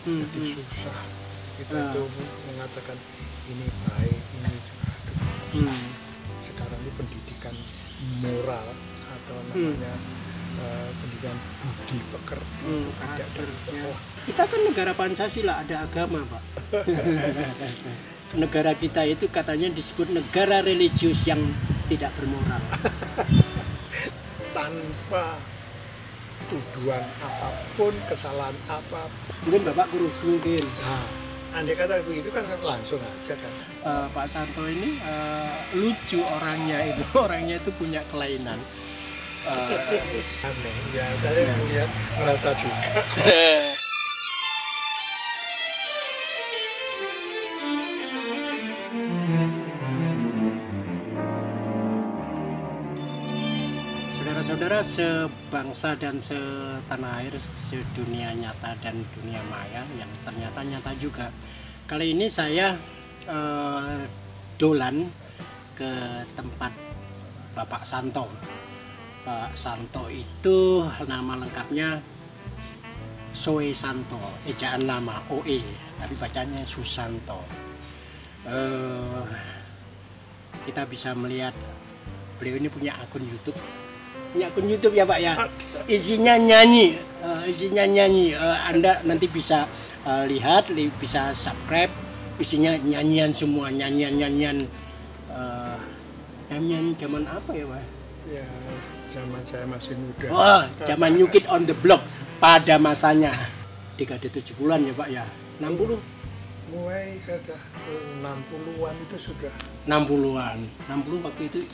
jadi susah kita itu mengatakan ini baik, ini juga. Sekarang ini pendidikan moral atau namanya pendidikan budi pekerti itu tidak dari bawah. Kita kan negara Pancasila, ada agama, Pak. Negara kita itu katanya disebut negara religius yang tidak bermoral. Tanpa tuduhan apapun, kesalahan apapun. Mungkin Bapak korupsi mungkin. Nah, andai kata begitu kan langsung aja kan. Pak Santo ini lucu orangnya itu. Orangnya itu punya kelainan. Aneh, ya saya punya merasa juga. Saudara-saudara sebangsa dan setanah air, sedunia nyata dan dunia maya yang ternyata nyata juga. Kali ini saya dolan ke tempat Bapak Santo. Pak Santo itu nama lengkapnya Soe Santo, ejaan nama OE, tapi bacanya Susanto. Kita bisa melihat beliau ini punya akun YouTube. Punya akun YouTube ya Pak ya. Isinya nyanyi, Anda nanti bisa lihat, bisa subscribe. Isinya nyanyian semua, nyanyian zaman apa ya Pak? Ya, zaman saya masih muda. Wah, zaman New Kid on the Block pada masanya. Dekade 70-an ya Pak ya. 60. Mulai kata 60-an itu sudah. 60-an. 60 waktu itu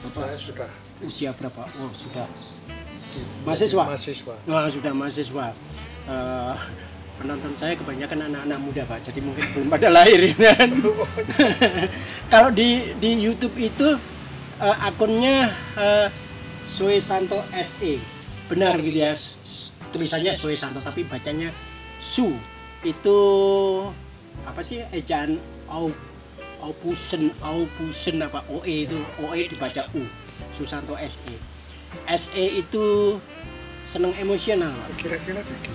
Bapak Saya sudah usia berapa? Oh, sudah mahasiswa. Mahasiswa. Wah, sudah mahasiswa. Penonton saya kebanyakan anak-anak muda Pak, jadi mungkin belum pada lahir kan. Kalau di YouTube itu akunnya Soe Santo SE, benar gitu ya, tulisannya Soe Santo tapi bacanya Su. Itu apa sih ejaan Aupusen apa OE itu, OE dibaca U, Susanto SE. SE itu seneng emosional. Kira-kira begitu.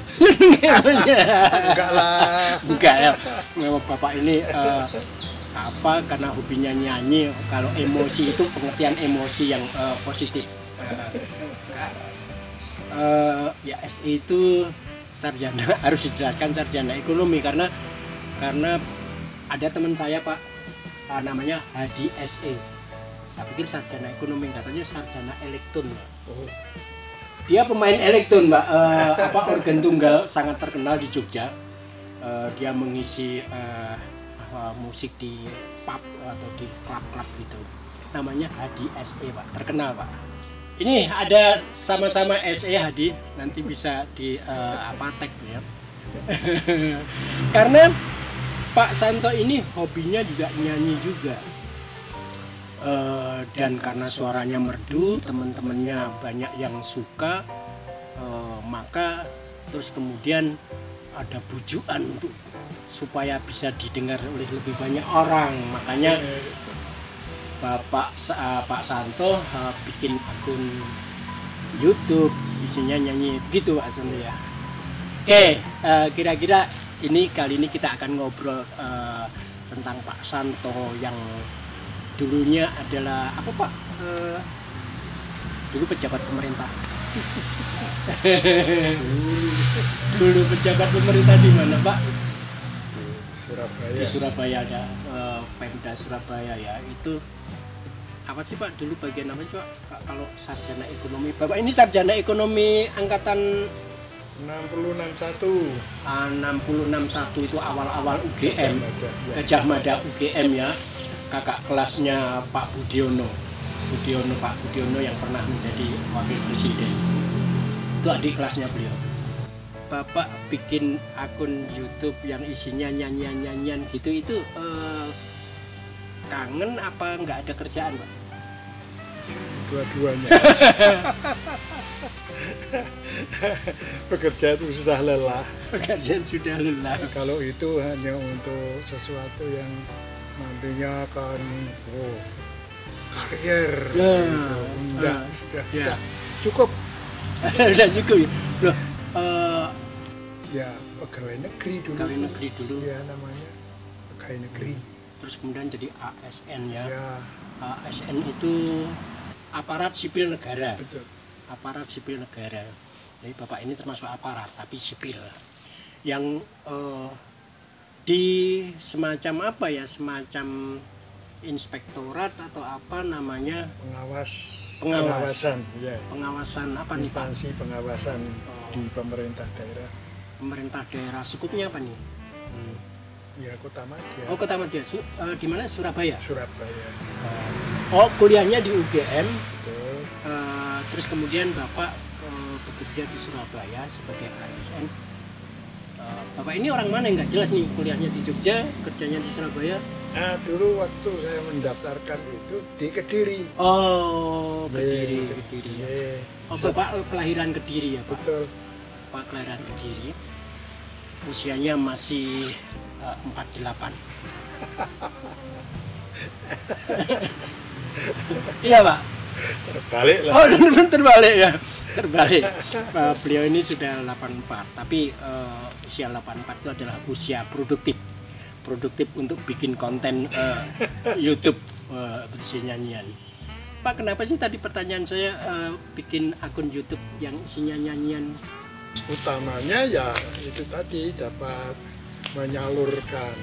Enggak lah. Enggak ya. Memang Bapak ini karena hobinya nyanyi, kalau emosi itu pengertian emosi yang positif. Ya SE itu sarjana, harus dijelaskan sarjana ekonomi karena ada teman saya Pak, namanya Hadi SE. Saya pikir sarjana ekonomi, katanya sarjana elektron. Oh. Dia pemain elektron Mbak, organ tunggal sangat terkenal di Jogja. Dia mengisi musik di pub atau di klub-klub gitu. Namanya Hadi SE Pak, terkenal Pak. Ini ada sama-sama SE Hadi, nanti bisa di tag ya. Karena Pak Santo ini hobinya juga nyanyi juga. Dan karena suaranya merdu, teman-temannya banyak yang suka, maka terus kemudian ada bujukan untuk supaya bisa didengar oleh lebih banyak orang. Makanya Pak Santo bikin akun YouTube, isinya nyanyi begitu Pak Santo ya. Oke, kira-kira kali ini kita akan ngobrol tentang Pak Santo yang dulunya adalah apa Pak? Dulu pejabat pemerintah. Dulu pejabat pemerintah di mana Pak? Di Surabaya. Di Surabaya ada Pemda Surabaya ya. Itu apa sih Pak? Dulu bagian apa sih Pak? Kalau sarjana ekonomi, Bapak ini sarjana ekonomi angkatan 6061. 6061 itu awal-awal UGM. Gajah Mada UGM ya. Kakak kelasnya Pak Budiono, Pak Budiono yang pernah menjadi wakil presiden. Itu adik kelasnya beliau. Bapak bikin akun YouTube yang isinya nyanyian-nyanyian gitu, itu kangen apa nggak ada kerjaan Pak? Dua-duanya. Bekerja itu sudah lelah. Pekerjaan sudah lelah. Kalau itu hanya untuk sesuatu yang nantinya akan karier. Sudah ya. cukup. Udah cukup. Loh, Ya pegawai negeri dulu. Pegawai negeri dulu. Ya namanya pegawai negeri. Terus kemudian jadi ASN ya. Ya. ASN itu aparat sipil negara. Betul. Aparat sipil negara. Jadi Bapak ini termasuk aparat tapi sipil. Yang di semacam apa ya, semacam inspektorat atau apa namanya, pengawasan ya, pengawasan apa nih, instansi pengawasan di pemerintah daerah skupnya apa nih? Ya Kotamadya. Oh Kotamadya. Di mana? Surabaya. Kuliahnya di UGM. Betul. Terus kemudian Bapak bekerja di Surabaya sebagai ASN. Bapak ini orang mana, nggak jelas nih, kuliahnya di Jogja, kerjanya di Surabaya. Nah, dulu waktu saya mendaftarkan itu di Kediri. Oh, Kediri. Yeah. Oh, Bapak kelahiran Kediri ya, Pak? Betul. Bapak kelahiran Kediri. Usianya masih 48. Iya, Pak? Terbalik lah. Oh, terbalik ya. Terbalik. Beliau ini sudah 84, tapi usia 84 itu adalah usia produktif untuk bikin konten YouTube bersih nyanyian. Pak, kenapa sih tadi pertanyaan saya bikin akun YouTube yang isinya nyanyian? Utamanya ya itu tadi, dapat menyalurkan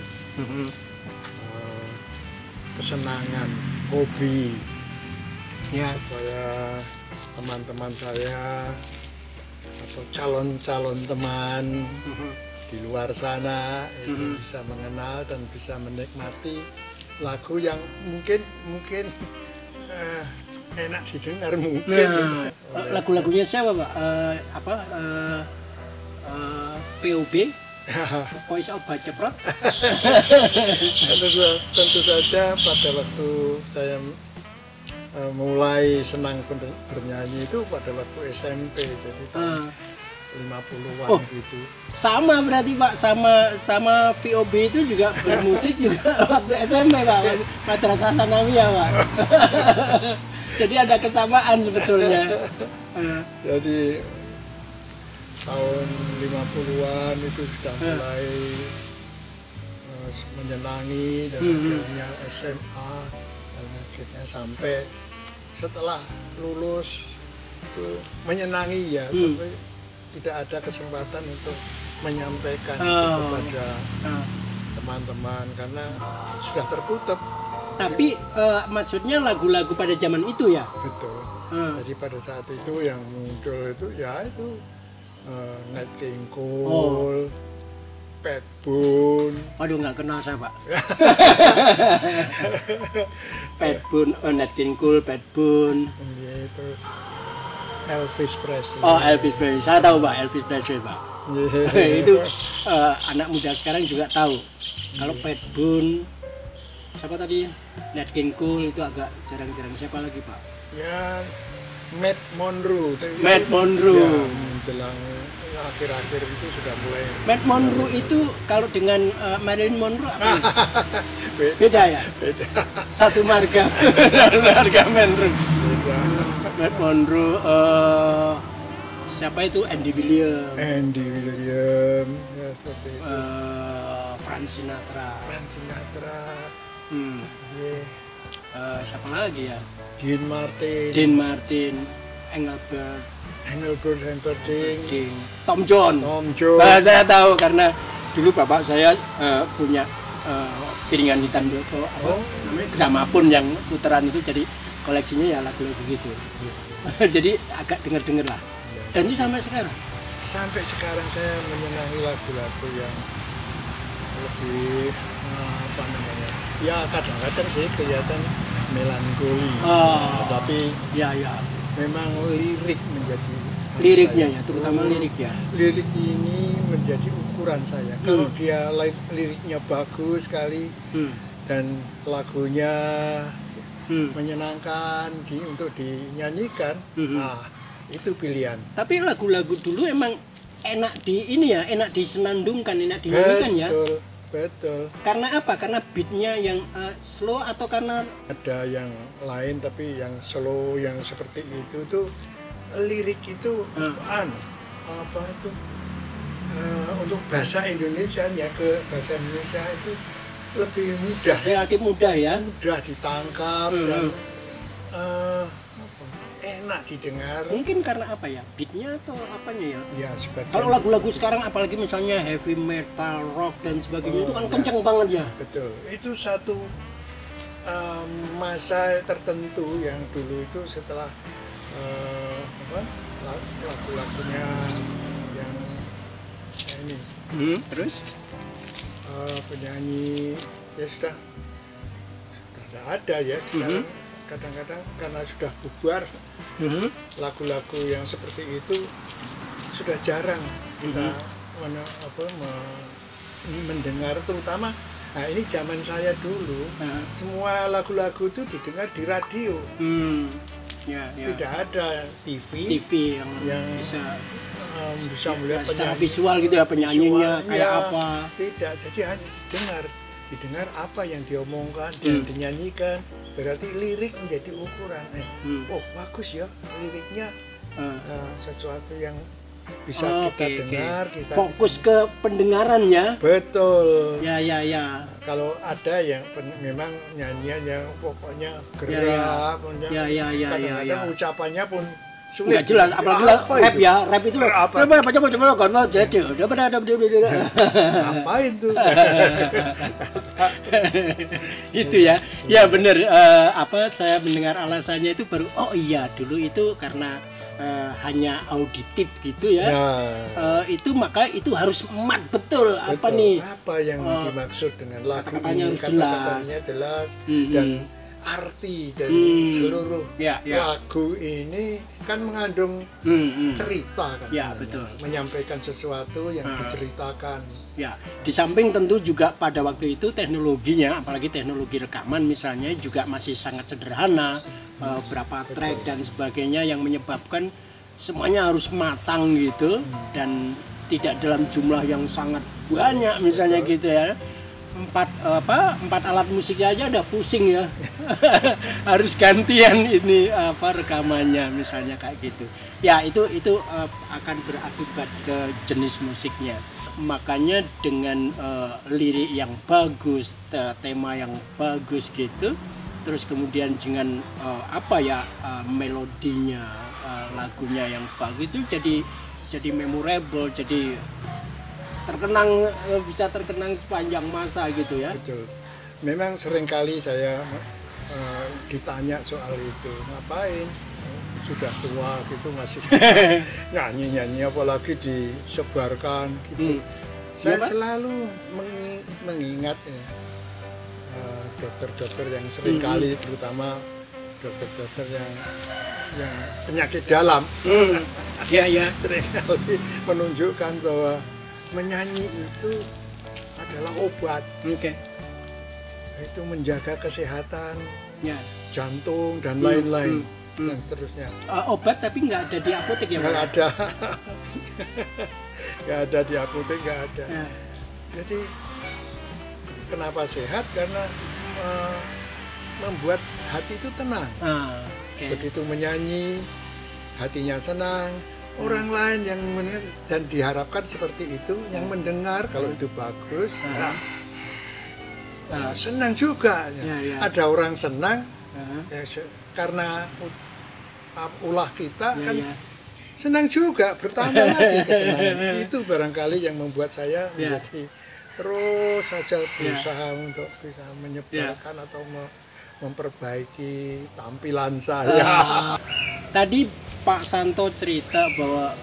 kesenangan, hobi, ya, supaya teman-teman saya atau calon-calon teman di luar sana itu bisa mengenal dan bisa menikmati lagu yang mungkin enak didengar mungkin. Nah, lagu-lagunya siapa, Pak? VOB? Voice of Baceprot? Tentu saja pada waktu saya mulai senang bernyanyi itu pada waktu SMP, jadi tahun 50-an gitu. Sama berarti Pak, sama VOB itu juga bermusik juga waktu SMP Pak, Madrasah Sanawiyah Pak. Jadi ada kesamaan sebetulnya. Jadi tahun 50-an itu sudah mulai menyenangi dan akhirnya SMA dan akhirnya sampai setelah lulus itu menyenangi ya, tapi tidak ada kesempatan untuk menyampaikan itu kepada teman-teman karena sudah tertutup. Tapi maksudnya lagu-lagu pada zaman itu ya? Betul. Jadi pada saat itu yang muncul itu ya itu Nat King Cole, Pat Boone. Waduh, nggak kenal saya Pak. Pat Boone, Nat King Cole, Pat Boone. Ya, terus Elvis Presley. Oh, Elvis Presley. Saya tahu Pak, Elvis Presley Pak. Itu anak muda sekarang juga tahu. Kalau Pat Boone, siapa tadi? Nat King Cole itu agak jarang-jarang. Siapa lagi Pak? Ya, Matt Monro. Matt Monro. Ya, menjelang akhir-akhir itu sudah mulai. Matt Monro itu kalau dengan Marilyn Monroe apa? Beda ya? Beda. Satu marga. Marga Monroe. Beda. Matt Monroe, siapa itu? Andy William, ya seperti itu. Frank Sinatra. Yeah. Siapa lagi ya? Dean Martin, Engelbert Humperdinck, Tom Jones. Saya tahu karena dulu bapak saya punya piringan hitam itu namanya gramafon yang putaran itu, jadi koleksinya ya lagu-lagu gitu. Jadi agak denger lah. Dan itu sampai sekarang. Sampai sekarang saya menyenangi lagu-lagu yang lebih apa namanya? Ya kadang-kadang sih kelihatan melankoli. Tapi ya memang lirik menjadi liriknya ya, terutama lirik ya. Lirik ini menjadi ukuran saya. Kalau dia liriknya bagus sekali dan lagunya menyenangkan untuk dinyanyikan, itu pilihan. Tapi lagu-lagu dulu emang enak enak disenandungkan, enak dinyanyikan ya. Betul. Karena apa? Karena beatnya yang slow atau karena ada yang lain, tapi yang slow yang seperti itu tuh lirik itu apa itu untuk bahasa Indonesianya ke bahasa Indonesia itu lebih mudah, relatif mudah ya, mudah ditangkap dan enak didengar. Mungkin karena apa ya, beatnya atau apanya ya? Ya, sebagian. Kalau lagu-lagu sekarang apalagi misalnya heavy metal, rock dan sebagainya itu kan kenceng banget ya. Betul, itu satu masa tertentu yang dulu itu setelah lagu-lagunya yang ini. Terus penyanyi ya sudah tidak ada ya sekarang. Kadang-kadang karena sudah bubar, lagu-lagu yang seperti itu sudah jarang kita mendengar, terutama. Nah, ini zaman saya dulu, semua lagu-lagu itu didengar di radio. Ya. Tidak ada TV yang bisa melihat secara visual gitu ya, penyanyinya kayak apa. Tidak, jadi hanya didengar apa yang diomongkan dan dinyanyikan. Berarti lirik menjadi ukuran. Oh, bagus ya liriknya, sesuatu yang bisa kita dengar. Kita fokus ke pendengaran ya. Betul. Ya. Kalau ada yang memang nyanyian yang pokoknya gerak, kadang-kadang ucapannya pun sulit. Nggak jelas, apalagi rap ya, rap itu Ngapain tuh? Gitu ya. Ya benar, saya mendengar alasannya itu baru, oh iya dulu itu karena hanya auditif gitu ya. Itu maka itu harus mat betul. Apa nih? Apa yang dimaksud dengan lagu ini? Kata-katanya jelas dan arti dari seluruh lagu ini kan mengandung cerita kan. Ya, betul. Menyampaikan sesuatu yang diceritakan. Ya, di samping tentu juga pada waktu itu teknologinya, apalagi teknologi rekaman misalnya juga masih sangat sederhana, berapa track dan sebagainya yang menyebabkan semuanya harus matang gitu dan tidak dalam jumlah yang sangat banyak misalnya gitu ya. 4 alat musik aja udah pusing ya. Harus gantian ini rekamannya misalnya kayak gitu. Ya itu akan berakibat ke jenis musiknya. Makanya dengan lirik yang bagus, tema yang bagus gitu, terus kemudian dengan melodinya, lagunya yang bagus itu jadi memorable, jadi bisa terkenang sepanjang masa gitu ya. Betul. Memang seringkali saya ditanya soal itu, ngapain sudah tua gitu masih nyanyi apalagi disebarkan gitu. Saya selalu mengingat dokter-dokter yang seringkali terutama dokter-dokter yang penyakit dalam seringkali menunjukkan bahwa menyanyi itu adalah obat. Itu menjaga kesehatan, jantung dan lain-lain dan seterusnya. Obat tapi nggak ada di apotek ya? Nggak ada. Nggak ada di apotek, nggak ada. Jadi kenapa sehat? Karena membuat hati itu tenang. Begitu menyanyi, hatinya senang. Orang lain yang dan diharapkan seperti itu, yang mendengar kalau itu bagus, senang juga. Ada orang senang karena ulah kita kan senang juga, bertambah lagi kesenangan. Itu barangkali yang membuat saya menjadi terus saja berusaha untuk bisa menyebarkan atau memperbaiki tampilan saya. Tadi Pak Santo cerita bahwa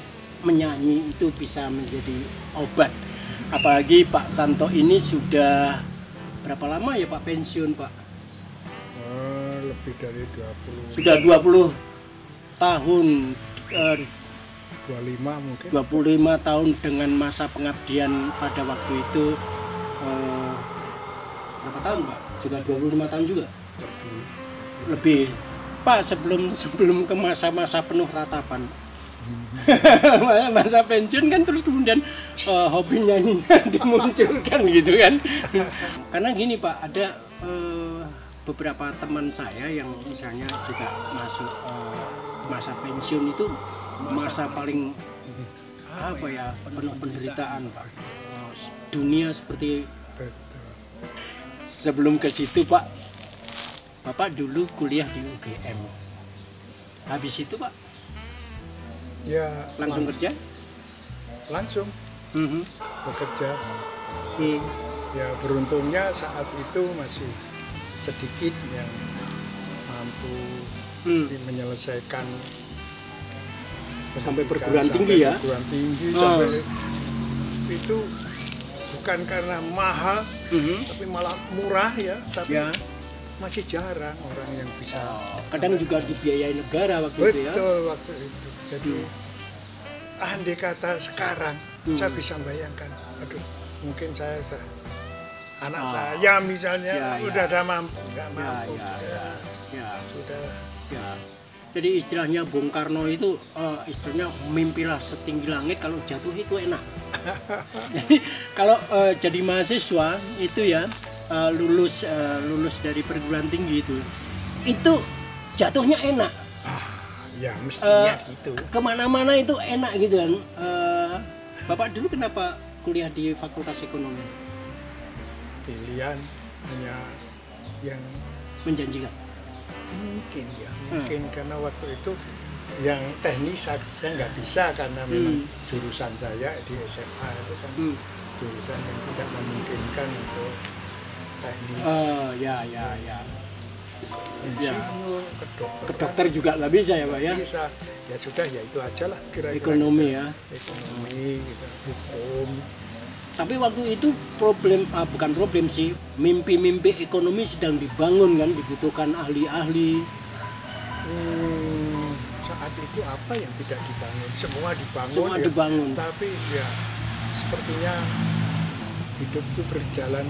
menyanyi itu bisa menjadi obat. Apalagi Pak Santo ini sudah berapa lama ya Pak pensiun Pak? Lebih dari 20. Sudah 20 tahun. 25 mungkin. 25 tahun dengan masa pengabdian pada waktu itu. Berapa tahun Pak? Juga 25 tahun juga? Lebih. Pak, sebelum ke masa-masa penuh ratapan, masa pensiun kan terus kemudian hobi nyanyinya dimunculkan gitu kan. Karena gini Pak, ada beberapa teman saya yang misalnya juga masuk masa pensiun itu masa paling apa ya, penuh penderitaan Pak. Dunia seperti Betul. sebelum ke situ Pak. Bapak dulu kuliah di UGM. Habis itu Pak Ya langsung kerja? langsung Mhm. bekerja. Hmm. Ya beruntungnya saat itu masih sedikit yang mampu Hmm. menyelesaikan Sampai pendidikan, perguruan sampai tinggi ya? perguruan tinggi Oh. sampai itu bukan karena mahal Mhm. tapi malah murah ya, tapi Ya. masih jarang orang yang bisa. Kadang juga dibiayai negara waktu itu ya. Betul waktu itu. Jadi andai kata sekarang saya bisa bayangkan, aduh mungkin saya anak saya misalnya Ya, ya. udah ada mampu, nggak Ya, mampu, ya, ya, Ya. sudah. Ya. Jadi istilahnya Bung Karno itu istilahnya mimpilah setinggi langit, kalau jatuh itu enak. Jadi kalau jadi mahasiswa itu ya lulus dari perguruan tinggi itu jatuhnya enak. Ya mestinya gitu. Kemana-mana itu enak gitu kan. Bapak dulu kenapa kuliah di Fakultas Ekonomi? Pilihan hanya yang Menjanjikan. mungkin ya, mungkin karena waktu itu yang teknis saya nggak bisa karena memang jurusan saya di SMA itu kan jurusan yang tidak memungkinkan untuk teknis. Ya. Insinyur, Ke dokter juga nggak bisa ya Pak ya? bisa. Ya sudah, ya itu aja lah kira-kira. Ekonomi gitu. ya. Ekonomi, gitu. Hukum. Tapi waktu itu bukan problem sih, mimpi-mimpi ekonomi sedang dibangun kan, dibutuhkan ahli-ahli. Saat itu apa yang tidak dibangun? Semua dibangun. Semua ya. dibangun. Tapi ya sepertinya hidup itu berjalan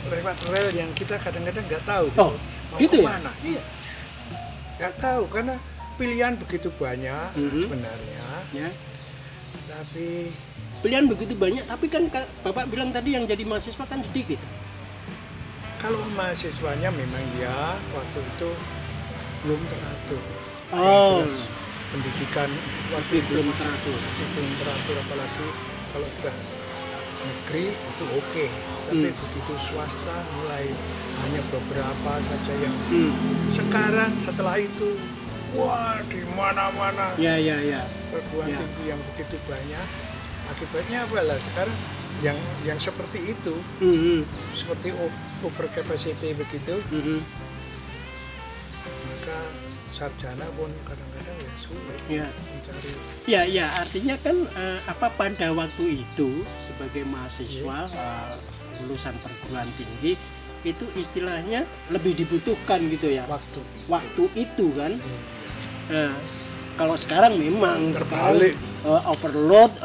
lewat rel yang kita kadang-kadang nggak tahu. Oh, mau gitu ya? kemana. Iya. Nggak tahu karena pilihan begitu banyak sebenarnya. Ya. Tapi Pilihan begitu banyak, tapi kan Bapak bilang tadi yang jadi mahasiswa kan sedikit. kalau mahasiswanya memang ya waktu itu belum teratur. Oh. Jelas, pendidikan waktu itu Belum masih teratur. belum teratur, apalagi kalau sudah negeri itu oke. Tapi begitu swasta mulai hanya beberapa saja yang sekarang setelah itu wah di mana-mana Ya. perguruan Ya. tinggi yang begitu banyak. Akibatnya apa lah sekarang yang seperti itu, seperti over capacity begitu, maka sarjana pun kadang-kadang ya sulit Ya. mencari. Ya, artinya kan pada waktu itu sebagai mahasiswa lulusan perguruan tinggi itu istilahnya lebih dibutuhkan gitu ya. Waktu itu kan. Kalau sekarang memang Terbalik. Overload,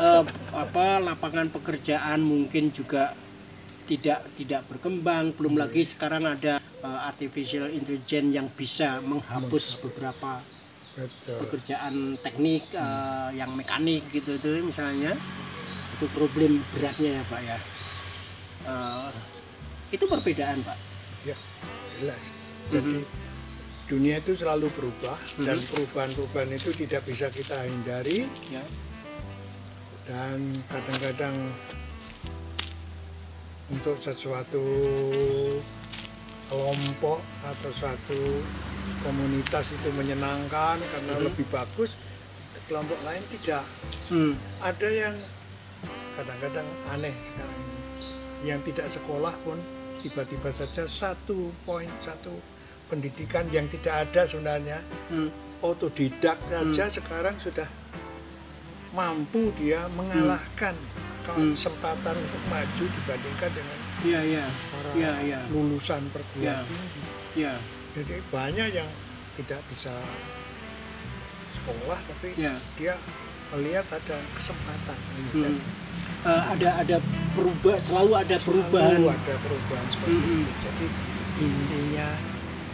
lapangan pekerjaan mungkin juga tidak berkembang. Belum lagi sekarang ada artificial intelligence yang bisa menghapus beberapa pekerjaan teknik yang mekanik gitu tuh misalnya. Itu problem beratnya ya Pak ya. Itu perbedaan Pak. Ya jelas. Jadi dunia itu selalu berubah dan perubahan-perubahan itu tidak bisa kita hindari. Ya. Dan kadang-kadang untuk sesuatu kelompok atau suatu komunitas itu menyenangkan karena lebih bagus, kelompok lain tidak. Ada yang kadang-kadang aneh sekarang ini, yang tidak sekolah pun tiba-tiba saja satu pendidikan yang tidak ada sebenarnya, otodidak saja sekarang sudah mampu dia mengalahkan kesempatan untuk maju dibandingkan dengan para lulusan perguruan tinggi. Jadi banyak yang tidak bisa sekolah tapi dia melihat ada kesempatan. Selalu ada perubahan. Selalu ada perubahan seperti itu. Jadi intinya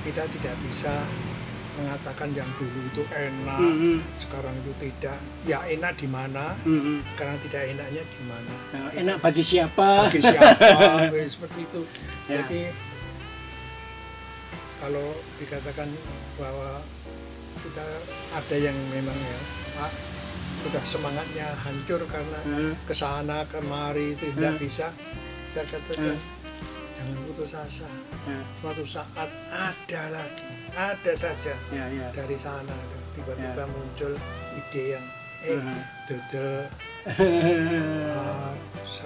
kita tidak bisa mengatakan yang dulu itu enak, sekarang itu tidak. Ya enak di mana, karena tidak enaknya di mana. Enak bagi siapa? Bagi siapa, seperti itu. Jadi kalau dikatakan bahwa kita ada yang memang ya, Pak, sudah semangatnya hancur karena kesana kemari itu tidak bisa, saya katakan jangan putus asa. Suatu saat ada lagi, ada saja dari sana tiba-tiba muncul ide yang dodol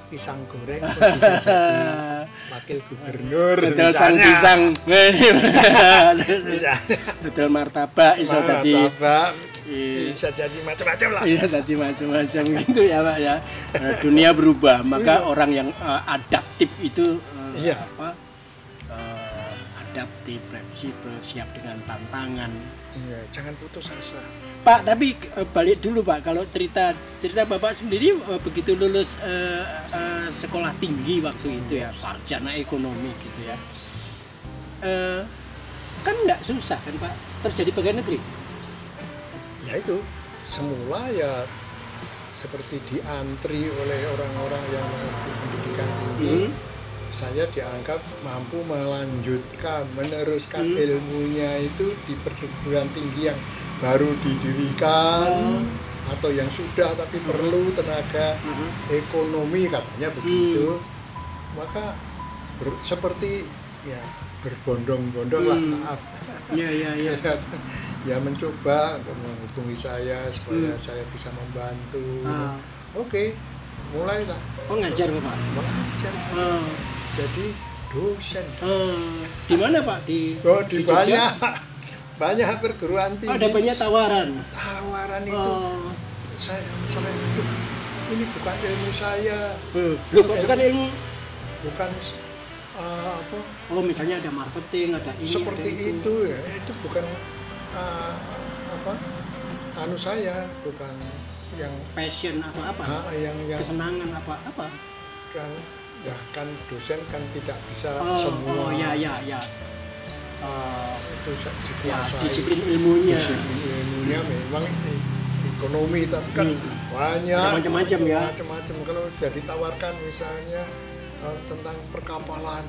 pisang goreng bisa jadi wakil gubernur, dodol sang pisang, dodol martabak, bisa jadi macam-macam lah. Iya, jadi macam-macam gitu ya Pak ya. Dunia berubah, maka orang yang adaptif itu adaptif, fleksibel, siap dengan tantangan. Iya, jangan putus asa. Pak, tapi balik dulu Pak, kalau cerita Bapak sendiri begitu lulus sekolah tinggi waktu itu ya, sarjana ekonomi gitu ya, kan nggak susah kan Pak, terus jadi pegawai negeri? Ya itu, semula ya seperti diantri oleh orang-orang yang memiliki pendidikan tinggi, saya dianggap mampu melanjutkan, meneruskan ilmunya itu di perguruan tinggi yang baru didirikan atau yang sudah tapi perlu tenaga ekonomi katanya begitu. Maka seperti ya berbondong-bondong lah, maaf. Ya mencoba untuk menghubungi saya supaya saya bisa membantu. Oke, mulailah. Oh, ngajar Pak? Mengajar. Jadi dosen. Di mana Pak? Di banyak perguruan tinggi. Ada banyak tawaran. Tawaran itu saya sampai aduh, ini bukan ilmu saya. Bukan ilmu. Bukan apa? Oh, misalnya ada marketing, ada ini. Seperti ada itu ya. Itu bukan anu saya, bukan yang passion atau apa? Yang kesenangan apa? Kan dosen kan tidak bisa semua. Oh ya. Itu disiplin ilmunya. Disiplin ilmunya memang ekonomi, tapi kan banyak macam-macam ya. Macam-macam. Kalau sudah ditawarkan misalnya tentang perkapalan,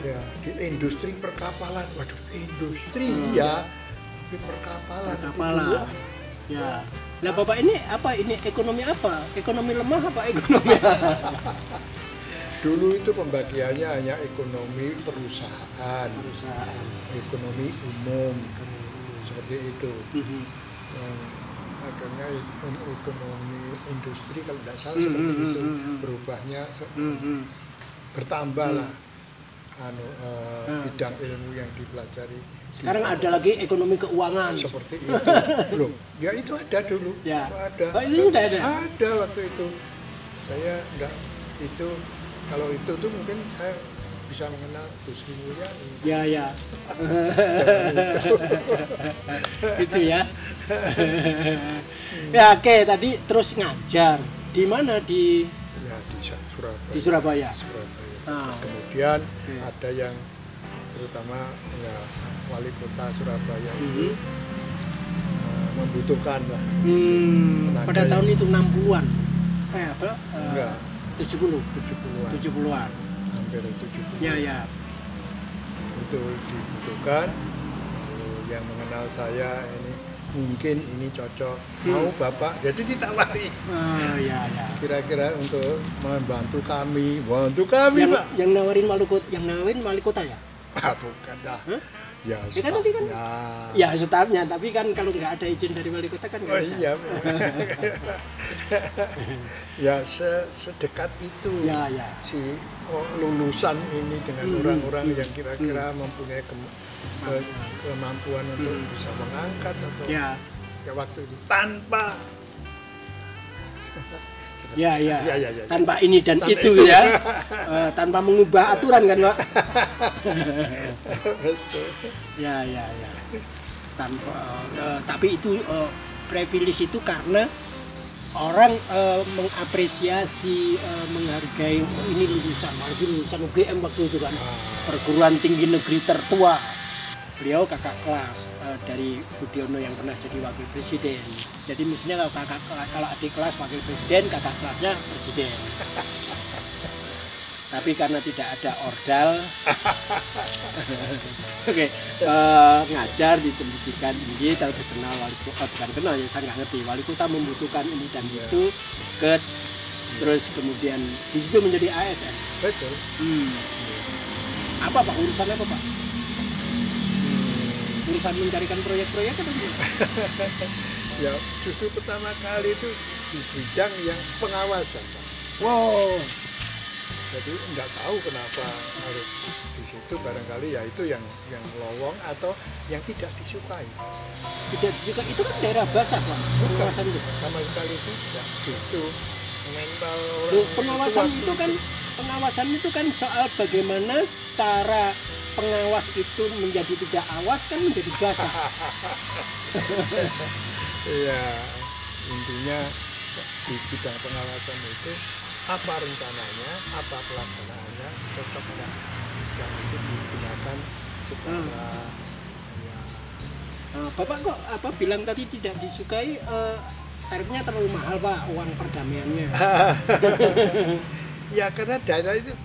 ya di industri perkapalan, waduh industri ya, tapi perkapalan. Ya. Nah Bapak ini apa? Ini ekonomi apa? Ekonomi lemah apa ekonomi? Dulu itu pembagiannya hanya ekonomi perusahaan, ekonomi umum, seperti itu. Akhirnya ekonomi industri kalau tidak salah seperti itu, berubahnya bertambah lah bidang ilmu yang dipelajari. Sekarang ada lagi ekonomi keuangan. Seperti itu. Loh, ya itu ada dulu. Ya. Ada. Oh, itu sudah ada? Ada waktu itu. Saya enggak itu, kalau itu tuh mungkin saya bisa mengenal Bu Sri Mulyani. Ya. Itu ya. Ya oke, tadi terus ngajar. Di mana di Surabaya. Di Surabaya. Kemudian ada yang terutama ya wali kota Surabaya itu membutuhkan lah. Pada tahun itu 60-an. Enggak. 70-an. Hampir 70. Ya. Itu dibutuhkan. Lalu yang mengenal saya ini mungkin ini cocok. Mau Bapak, jadi ditawari. Ya. Kira-kira untuk membantu kami, Pak. Yang nawarin wali kota ya? Bukan dah. Ya, stafnya, tapi kan kalau nggak ada izin dari wali kota kan nggak bisa. Iya. Ya sedekat itu. Ya. Si lulusan ini dengan orang-orang yang kira-kira mempunyai kemampuan untuk bisa mengangkat atau ya waktu itu tanpa tanpa ini dan tanpa itu ya. Tanpa mengubah aturan kan Pak. Betul. Ya. Tanpa tapi itu privilege itu karena orang mengapresiasi, menghargai ini lulusan UGM waktu itu kan, perguruan tinggi negeri tertua. Beliau kakak kelas dari Budiono yang pernah jadi wakil presiden. Jadi misalnya kalau adik kelas wakil presiden, kakak kelasnya presiden. Tapi karena tidak ada ordal, oke, ngajar di pendidikan tinggi, tahu dikenal wali kota, bukan kenal ya, saya nggak ngerti. Wali kota membutuhkan ini dan itu, terus kemudian di situ menjadi ASN. Betul. Apa Pak, urusan apa Pak? Urusan mencarikan proyek-proyek atau gimana? Ya justru pertama kali itu di bidang yang pengawasan, Pak. Wow. Jadi nggak tahu kenapa harus di situ, barangkali ya itu yang lowong atau yang tidak disukai. Tidak disukai itu kan daerah basah Pak. Pengawasan itu sama sekali tidak. Itu mental pengawasan itu kan soal bagaimana cara pengawas itu menjadi tidak awas kan menjadi basah. Iya, intinya di bidang pengawasan itu apa rencananya, apa pelaksanaannya, cocok nggak, dan itu digunakan secara Bapak kok bilang tadi tidak disukai, tarifnya terlalu mahal Pak, uang perdamaiannya. Ya karena daerah itu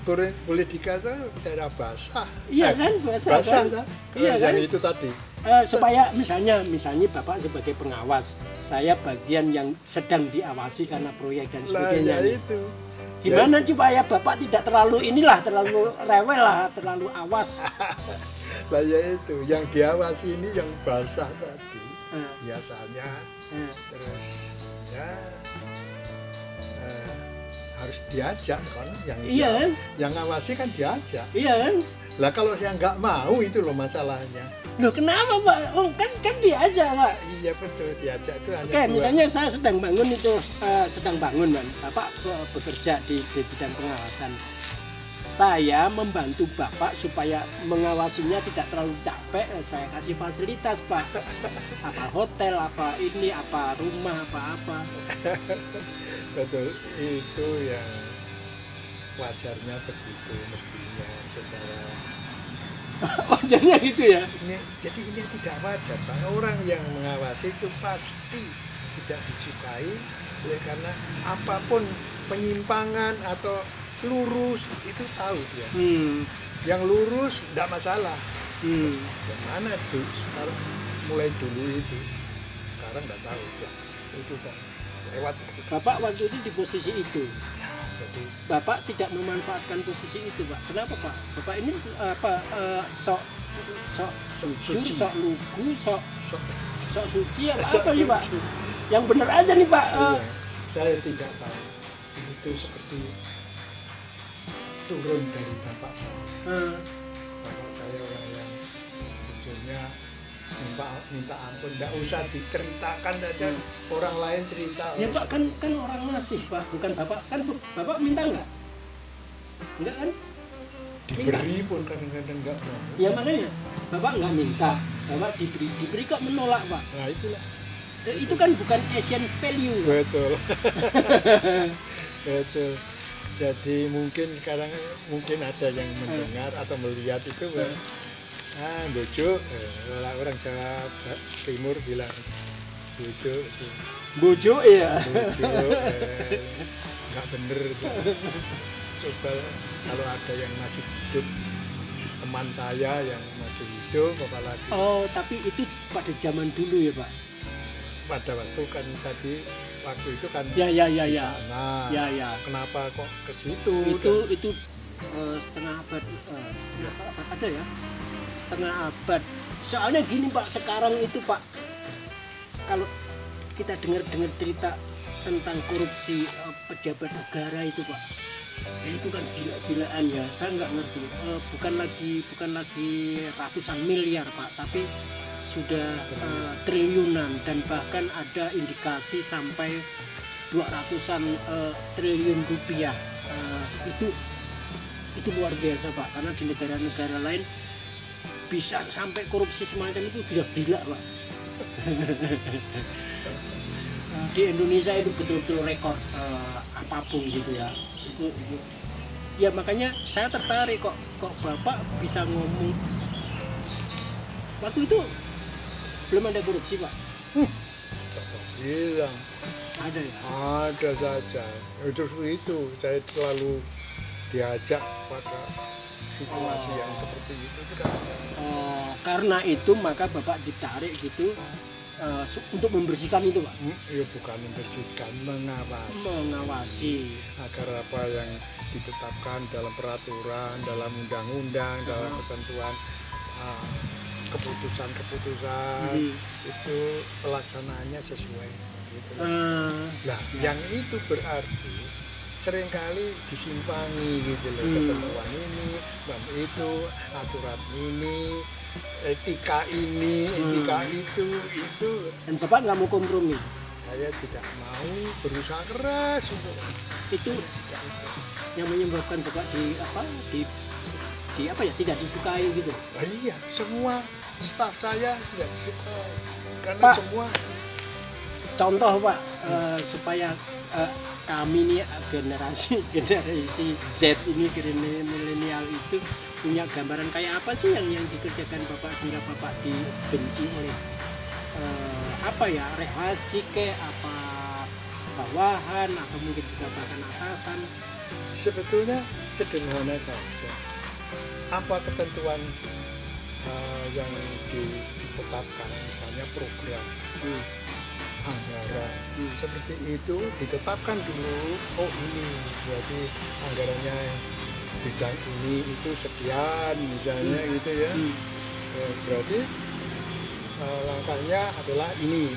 boleh dikata daerah basah. Iya kan, basah kan? Iya kan? Itu tadi. Supaya misalnya Bapak sebagai pengawas, saya bagian yang sedang diawasi karena proyek dan sebagainya. Nah, ya itu. Gimana supaya Bapak tidak terlalu rewel lah, terlalu awas. Nah ya itu, yang diawasi ini yang basah tadi. Biasanya terus ya harus diajak kan, yang ngawasi kan diajak. Iya kan? Lah kalau yang nggak mau itu loh masalahnya. Loh kenapa Pak? Oh, kan diajak Pak. Iya betul, diajak itu hanya Oke, misalnya saya sedang bangun kan. Bapak bekerja di bidang pengawasan. Saya membantu Bapak supaya mengawasinya tidak terlalu capek. Saya kasih fasilitas Pak. Apa hotel, apa ini, apa rumah, apa-apa. Betul, itu yang wajarnya begitu mestinya secara wajarnya gitu ya. Jadi ini tidak wajar, Pak. Orang yang mengawasi itu pasti tidak disukai oleh karena apapun penyimpangan atau lurus itu tahu ya. Yang lurus tidak masalah. Yang mana tuh sekarang mulai dulu itu, sekarang nggak tahu ya. Itu kan lewat. Bapak waktu itu di posisi itu. Bapak tidak memanfaatkan posisi itu, Pak. Kenapa, Pak? Bapak ini sok jujur, sok lugu, sok suci apa nih, Pak? Yang benar aja nih, Pak. Saya tidak tahu. Itu seperti turun dari bapak saya. Bapak saya orang yang jujurnya minta ampun, tidak usah diceritakan aja, orang lain cerita. Ya Pak, kan orang ngasih Pak, bukan Bapak. Kan Bapak minta enggak kan? Diberi pun kadang-kadang enggak mau. Ya makanya Bapak enggak minta, Bapak diberi kok menolak Pak. Nah itulah. Itu kan bukan Asian value. Betul. Betul. Jadi mungkin sekarang ada yang mendengar atau melihat itu bojo, orang Jawa Timur bilang bojo itu. Bojo ya. Bojo, nggak bener itu. Coba kalau ada yang masih hidup, teman saya yang masih hidup, apalagi. Oh, tapi itu pada zaman dulu ya Pak? Pada waktu kan tadi, waktu itu kan ya. Di sana. Ya. Kenapa kok ke situ? Itu setengah abad, ada ya? Setengah abad. Soalnya gini Pak, sekarang itu Pak, kalau kita dengar cerita tentang korupsi pejabat negara itu Pak, itu kan gila-gilaan ya. Saya nggak ngerti. Bukan lagi ratusan miliar Pak, tapi sudah triliunan, dan bahkan ada indikasi sampai 200-an triliun rupiah. Itu luar biasa Pak, karena di negara-negara lain bisa sampai korupsi semacam itu gila-gila Pak. Di Indonesia itu betul-betul rekor apapun gitu ya. Itu ya, makanya saya tertarik kok Bapak bisa ngomong waktu itu belum ada korupsi Pak. Bilang ada ya? Ada saja. Itu saya terlalu diajak pada situasi yang seperti itu kan. Karena itu maka Bapak ditarik gitu untuk membersihkan itu, Pak? Ya bukan membersihkan, Mengawasi agar apa yang ditetapkan dalam peraturan, dalam undang-undang, dalam ketentuan keputusan-keputusan itu pelaksanaannya sesuai gitu. Nah, yang itu berarti seringkali disimpangi gitu loh, ketentuan ini, itu, aturan ini, etika ini, etika itu. Dan Bapak nggak mau kompromi? Saya tidak mau berusaha keras untuk itu yang menyebabkan Bapak tidak disukai gitu. Iya, semua staf saya tidak disukai karena Pak, semua contoh Pak, supaya kami ini generasi Z ini, milenial itu punya gambaran kayak apa sih yang dikerjakan Bapak sehingga Bapak dibenci oleh relasi apa bawahan atau mungkin juga bahkan atasan? Sebetulnya sederhana saja. Apa ketentuan yang ditetapkan, misalnya program, anggaran, seperti itu ditetapkan dulu. Oh ini berarti anggarannya bidang ini itu sekian misalnya gitu ya. Berarti langkahnya adalah ini,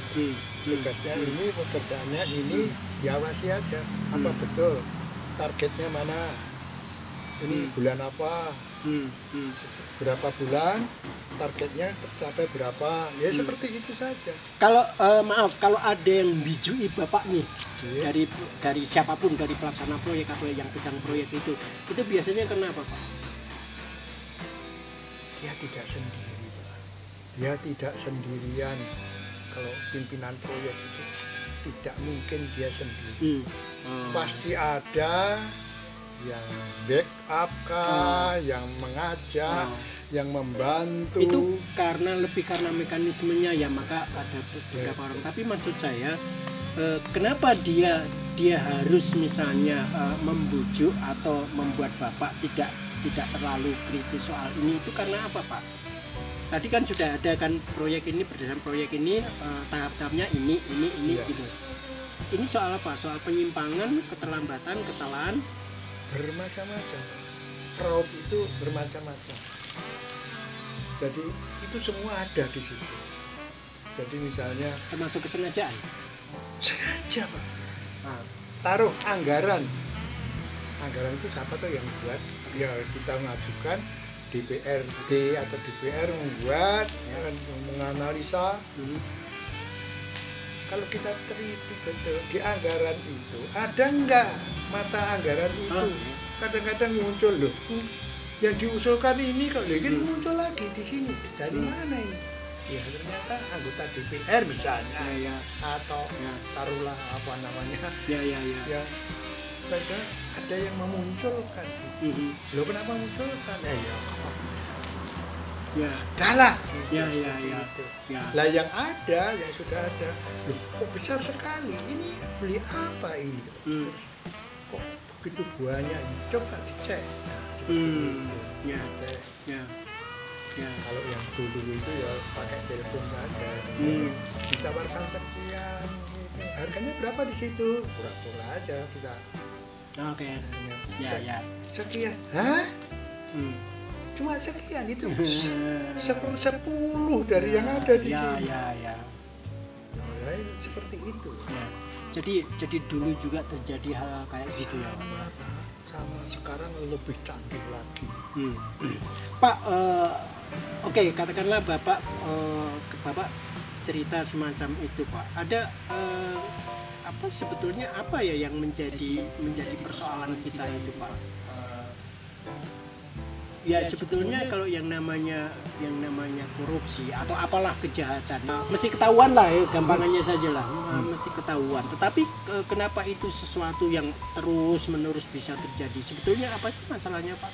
tugasnya ini, pekerjaannya ini, diawasi aja apa betul targetnya mana, ini bulan apa, berapa bulan, targetnya tercapai berapa, ya seperti itu saja. Kalau kalau ada yang bijui Bapak nih, dari siapapun, dari pelaksana proyek atau yang pegang proyek itu biasanya kenapa Pak? Dia tidak sendiri, Pak. Dia tidak sendirian. Kalau pimpinan proyek itu tidak mungkin dia sendiri. Pasti ada yang backup yang mengajak, yang membantu. Itu lebih karena mekanismenya ya, maka ada beberapa orang. Tapi maksud saya, kenapa dia harus misalnya membujuk atau membuat Bapak tidak terlalu kritis soal ini, itu karena apa Pak? Tadi kan sudah ada kan proyek ini, berdasarkan proyek ini tahap-tahapnya ini gitu. Ini soal apa? Soal penyimpangan, keterlambatan, kesalahan? Bermacam-macam. Fraud itu bermacam-macam. Jadi itu semua ada di situ. Jadi misalnya termasuk kesengajaan. Sengaja Pak. Taruh anggaran. Anggaran itu siapa tuh yang buat? Ya kita mengajukan DPRD atau DPR membuat, menganalisa. Kalau kita teliti betul di anggaran itu ada enggak mata anggaran itu? Kadang-kadang muncul loh. Yang diusulkan ini kalau kan muncul lagi di sini. Dari mana ini? Ya ternyata anggota DPR misalnya, atau taruhlah apa namanya? Ya. Mereka ada yang memunculkan. Loh kenapa munculkan? Ya. Dalah. Lah yang ada, yang sudah ada, loh kok besar sekali? Ini beli apa ini? Kok begitu banyak? Coba dicek. Kalau yang dulu itu ya pakai telepon saja. Ditawarkan sekian. Gitu. Harganya berapa di situ? Pura-pura aja kita. Oke. Ya. Sekian. Hah? Cuma sekian itu. 10 dari yang ada di sini. Ya. Nah, seperti itu. Jadi dulu juga terjadi hal kayak gitu ya. Sama sekarang lebih canggih lagi. Pak, oke, katakanlah Bapak cerita semacam itu Pak. Ada sebetulnya apa ya yang menjadi persoalan kita itu Pak? Ya sebetulnya kalau yang namanya korupsi atau apalah kejahatan mesti ketahuan lah ya, gampangannya saja lah, mesti ketahuan. Tetapi kenapa itu sesuatu yang terus menerus bisa terjadi? Sebetulnya apa sih masalahnya Pak?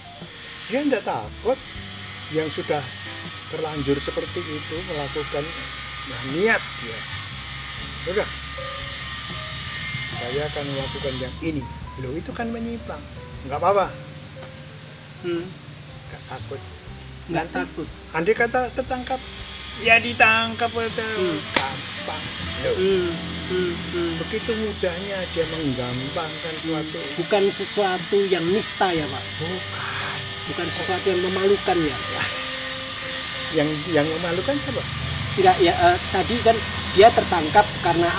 Dia tidak takut yang sudah terlanjur seperti itu melakukan niat dia. Udah, saya akan melakukan yang ini. Loh itu kan menyimpang, nggak apa-apa. Nggak takut. Nggak Nanti, takut. andai kata tertangkap, ya ditangkap itu gampang. Loh, begitu mudahnya dia menggampangkan suatu. Bukan sesuatu yang nista ya Pak? Bukan sesuatu yang memalukan ya? Yang memalukan siapa? Enggak ya, tadi kan dia tertangkap karena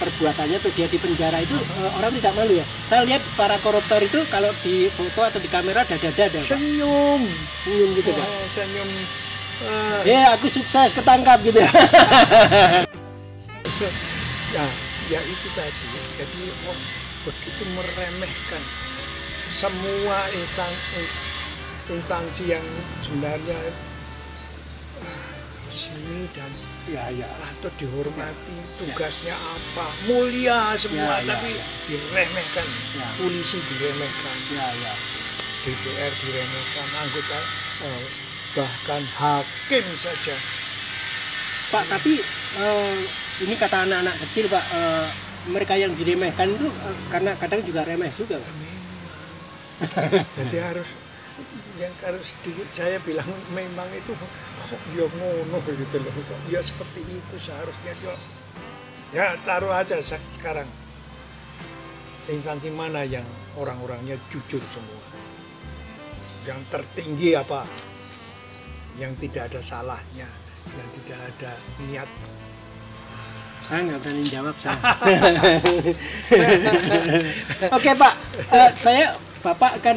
perbuatannya tuh dia di penjara itu orang tidak malu ya. Saya lihat para koruptor itu kalau di foto atau di kamera dada-dada senyum gitu kan. Senyum Ya aku sukses ketangkap gitu ya. ya itu tadi. Jadi begitu meremehkan semua instansi yang sebenarnya sini dan patut dihormati, tugasnya apa, mulia semua, tapi diremehkan. Polisi diremehkan, DPR diremehkan, anggota bahkan hakim saja. Pak, tapi ini kata anak-anak kecil Pak, mereka yang diremehkan itu karena kadang juga remeh juga Pak. Jadi harus saya bilang memang itu kok ya ngono gitu loh, kok ya seperti itu seharusnya. Ya taruh aja sekarang instansi mana yang orang-orangnya jujur semua, yang tertinggi apa, yang tidak ada salahnya, yang tidak ada niat. Saya nggak berani jawab saya. Oke Pak, Bapak kan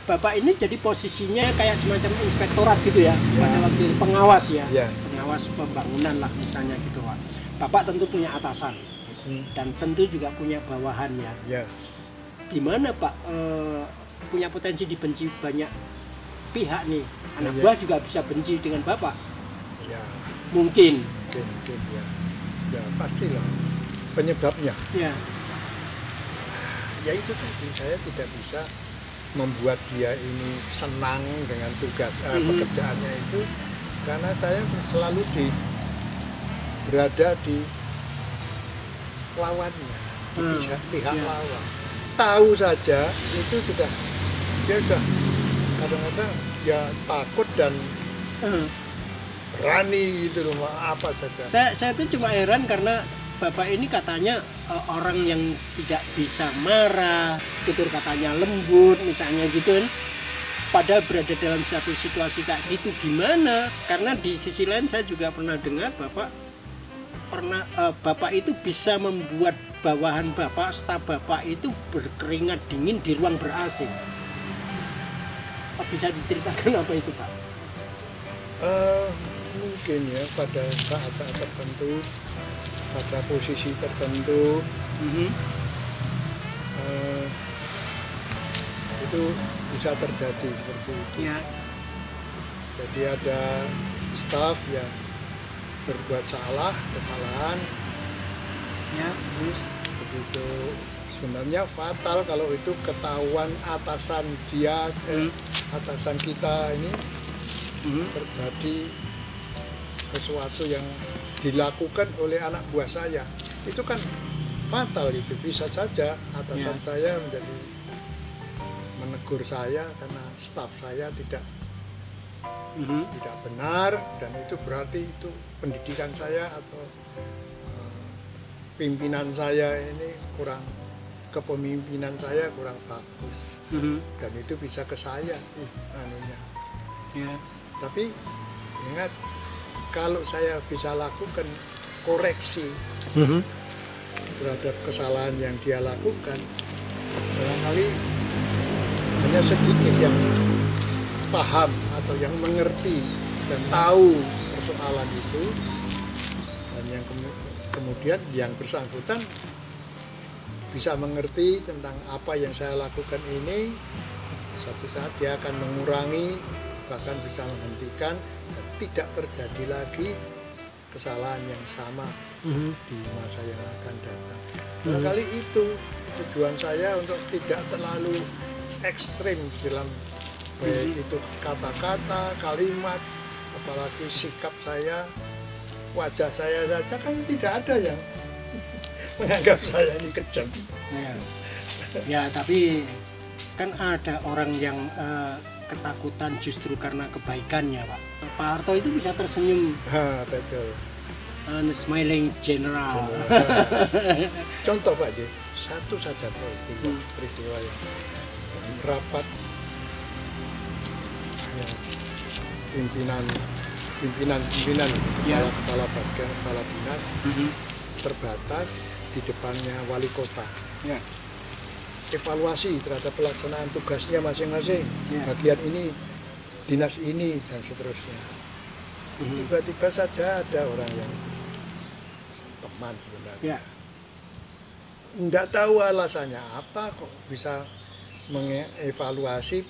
Bapak ini jadi posisinya kayak semacam inspektorat gitu ya, pada waktu itu pengawas ya, pengawas pembangunan lah misalnya gitu Pak. Bapak tentu punya atasan dan tentu juga punya bawahan ya. Gimana Pak punya potensi dibenci banyak pihak nih, anak buah juga bisa benci dengan Bapak? Ya. Mungkin ya. Ya pastilah penyebabnya. Ya itu tadi, saya tidak bisa membuat dia ini senang dengan tugas pekerjaannya itu, karena saya selalu berada di lawannya, di pihak lawan. Tahu saja itu dia sudah kadang-kadang ya takut dan berani gitu loh, apa saja. Saya tuh cuma heran karena Bapak ini katanya orang yang tidak bisa marah, tutur katanya lembut misalnya gitu kan. Padahal berada dalam satu situasi kayak gitu gimana? Karena di sisi lain saya juga pernah dengar Bapak itu bisa membuat bawahan Bapak, staf Bapak itu berkeringat dingin di ruang ber-AC. Bisa diceritakan apa itu Pak? Mungkin ya pada saat-saat tertentu, pada posisi tertentu, itu bisa terjadi seperti itu. Jadi ada staf yang berbuat kesalahan, terus begitu sebenarnya fatal kalau itu ketahuan atasan dia, atasan kita ini terjadi sesuatu yang dilakukan oleh anak buah saya, itu kan fatal. Itu bisa saja atasan saya menjadi menegur saya karena staf saya tidak benar, dan itu berarti itu pendidikan saya atau pimpinan saya ini kepemimpinan saya kurang bagus, dan itu bisa ke saya anunya. Tapi ingat, kalau saya bisa lakukan koreksi terhadap kesalahan yang dia lakukan, barangkali hanya sedikit yang paham atau yang mengerti dan tahu persoalan itu, dan yang kemudian yang bersangkutan bisa mengerti tentang apa yang saya lakukan ini, suatu saat dia akan mengurangi, bahkan bisa menghentikan, dan tidak terjadi lagi kesalahan yang sama di masa yang akan datang. Barangkali itu tujuan saya, untuk tidak terlalu ekstrim dalam baik itu kata-kata, kalimat, apalagi sikap saya, wajah saya saja kan tidak ada yang menganggap saya ini kejam. Ya, tapi kan ada orang yang ketakutan justru karena kebaikannya, Pak. Pak Harto itu bisa tersenyum. Betul. Smiling general. Contoh Pak J, satu saja peristiwa yang rapat yang pimpinan Ya. kepala bagian, kepala dinas terbatas di depannya wali kota. Ya. Evaluasi terhadap pelaksanaan tugasnya masing-masing, Ya. bagian ini, dinas ini, dan seterusnya. Tiba-tiba saja ada orang yang teman sebenarnya, Ya. nggak tahu alasannya apa kok bisa mengevaluasi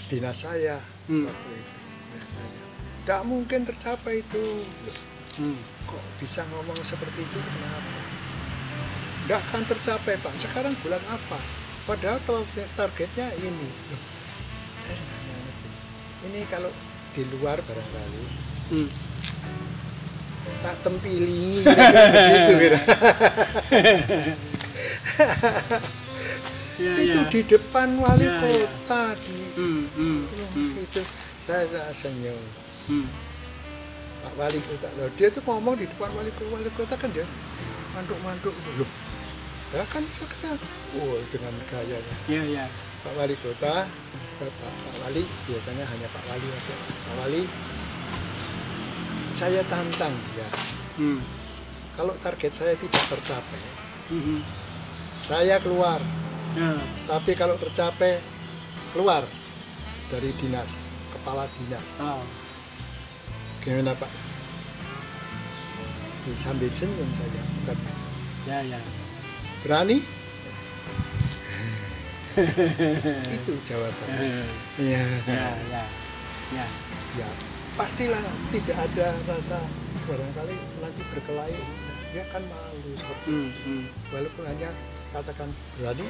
dinas saya waktu itu. Dinas saya. Nggak mungkin tercapai itu. Loh, kok bisa ngomong seperti itu, kenapa? Nggak akan tercapai Pak, sekarang bulan apa? Padahal targetnya ini. Loh, saya nggak ngerti. Ini kalau di luar barangkali tak tempilingi begitu gitu. Itu di depan wali kota itu saya senyum. Pak wali kota loh, dia tuh ngomong di depan wali kota kan dia mantuk loh. Ya kan dengan gayanya. Ya. Pak wali kota, Pak wali biasanya hanya Pak wali aja. Pak wali, saya tantang ya. Kalau target saya tidak tercapai, saya keluar. Tapi kalau tercapai, keluar dari dinas, kepala dinas. Gimana Pak? Sambil senyum saja, bukan? Ya. Berani? Itu jawabannya. Ya. Ya, pastilah tidak ada rasa barangkali nanti berkelahi, dia kan malu seperti itu. Walaupun hanya katakan berani,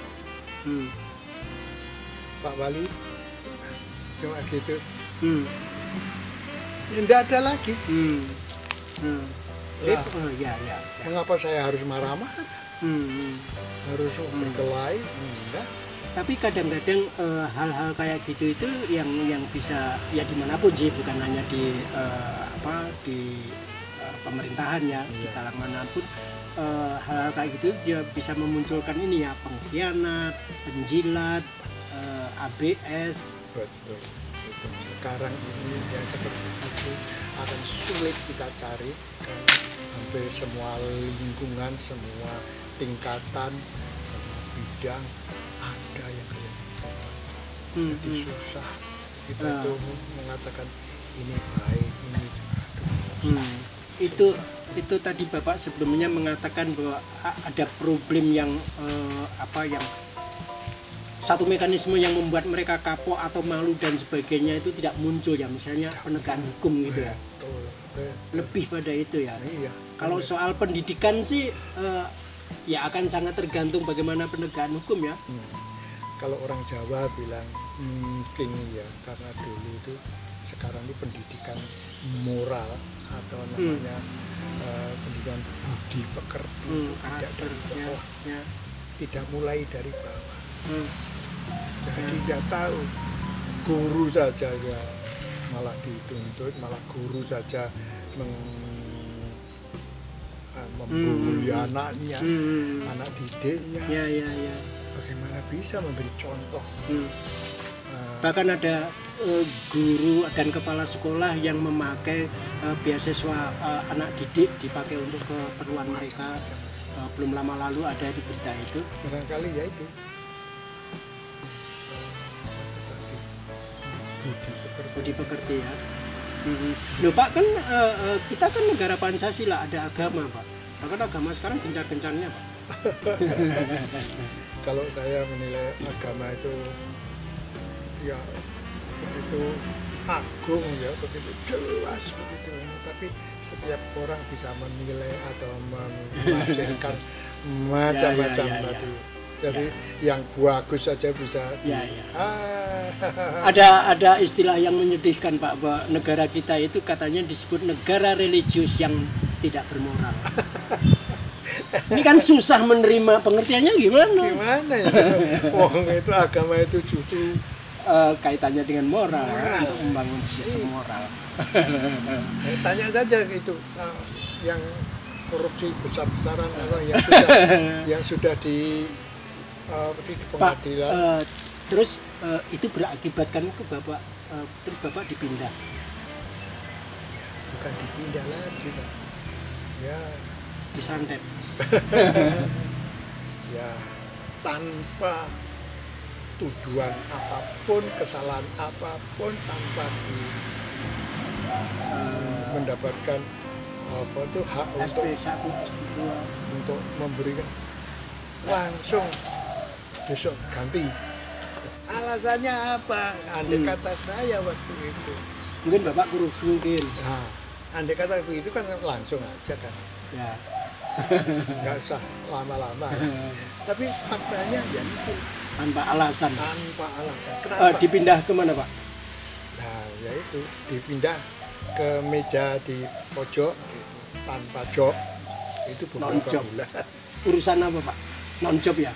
Pak Wali, cuma gitu. Ya, tidak ada lagi. Ya. Mengapa saya harus marah-marah? Harus berkelahi? Enggak. Tapi kadang-kadang hal-hal kayak gitu itu yang bisa ya dimanapun sih, bukan hanya di pemerintahan ya, di kalangan manapun hal-hal kayak gitu dia bisa memunculkan ini ya, pengkhianat, penjilat, ABS. Betul. Sekarang ini yang seperti itu akan sulit kita cari karena hampir semua lingkungan, semua tingkatan, semua bidang ada yang kayak gitu. Jadi susah kita tuh mengatakan ini baik, ini juga. Itu tadi Bapak sebelumnya mengatakan bahwa ada problem yang yang satu mekanisme yang membuat mereka kapok atau malu dan sebagainya itu tidak muncul ya, misalnya penegakan hukum gitu ya. Betul. Lebih pada itu ya. Iya. Kalau soal pendidikan sih ya akan sangat tergantung bagaimana penegakan hukum ya. Kalau orang Jawa bilang mungkin ya, karena dulu itu, sekarang ini pendidikan moral atau namanya pendidikan budi pekerti itu tidak dari bawah, tidak mulai dari bawah. Jadi tidak tahu, guru saja ya malah dituntut, malah guru saja membuli anaknya, anak didiknya. Ya. Bagaimana bisa memberi contoh? Bahkan ada guru dan kepala sekolah yang memakai beasiswa anak didik dipakai untuk keperluan mereka. Belum lama lalu ada di berita itu. Barangkali ya itu. Budi pekerti ya. Loh Pak, kan kita kan negara Pancasila, ada agama Pak. Bahkan agama sekarang gencar-gencarnya Pak. Kalau saya menilai agama itu ya begitu agung ya, begitu jelas begitu. Tapi setiap orang bisa menilai atau menafsirkan macam-macam tadi. Jadi yang bagus saja bisa ada istilah yang menyedihkan Pak, bahwa negara kita itu katanya disebut negara religius yang tidak bermoral. Ini kan susah menerima, pengertiannya gimana? Gimana ya? Wong itu agama itu justru kaitannya dengan moral, untuk membangun sistem moral. Tanya saja itu yang korupsi besar-besaran atau yang sudah di pengadilan. Pak, terus itu berakibatkan ke Bapak, terus Bapak dipindah? Bukan dipindah lagi, Pak. Ya, Disantet. ya, tanpa tujuan apapun, kesalahan apapun, tanpa mendapatkan apa itu hak SP1, SP2 untuk memberikan, langsung besok ganti. Alasannya apa? Andai kata saya waktu itu, mungkin Bapak korupsi mungkin. nah, andai kata itu kan langsung aja kan, Ya. nggak usah lama-lama. Tapi faktanya ya itu Tanpa alasan. tanpa alasan. Kenapa? Dipindah kemana Pak? Nah, yaitu dipindah ke meja di pojok gitu, tanpa job. Itu beberapa Non-job. bulan. Urusan apa Pak? Non-job ya?